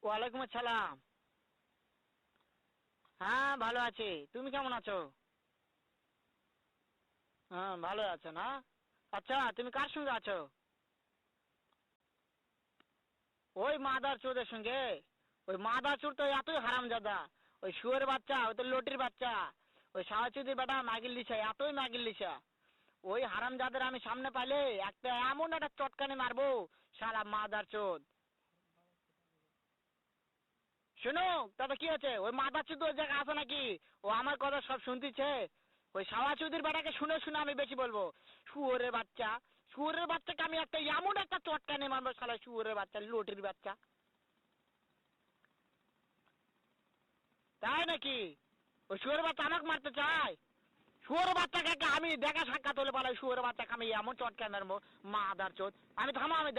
ওয়ালাইকুম আসসালাম। হ্যাঁ ভালো আছি, তুমি কেমন আছো? হ্যাঁ ভালো আছো না? আচ্ছা তুমি কার সঙ্গে আছো? ওই মাদার চোদের সঙ্গে। ওই মাদার চোর তো এতই হারামজাদা। ওই শুয়োর বাচ্চা, ওই তো লটির বাচ্চা। ওই সাওয়াচুদির বেটা মাগিল লিসা, এতই মাগিল লিসা। ওই হারামজাদের আমি সামনে পাইলে একটা এমন একটা চটকানি মারবো, শালা মাদার চোদ। শোনো, তবে কি আছে, ওই মাদার চোদ ওই জায়গায় আছে নাকি? ও আমার কথা সব শুনতেছে। ওই সাওয়াচুদির বেটাকে শুনে শুনে আমি বেশি বলবো। শুয়োরের বাচ্চা, শুয়োরের বাচ্চাকে আমি একটা এমন একটা চটকানি মারবো, শালা শুয়োরের বাচ্চা, লটির বাচ্চা। তাই নাকি? ওই শুয়োরের বাচ্চা আমাকে মারতে চায়? শুয়োরের বাচ্চাকে আমি দেখা সাক্ষাৎ হলে পালাই, শুয়োরের বাচ্চাকে আমি এমন চটকানি মারবো, মাদার চোদ। আমি থামো, আমি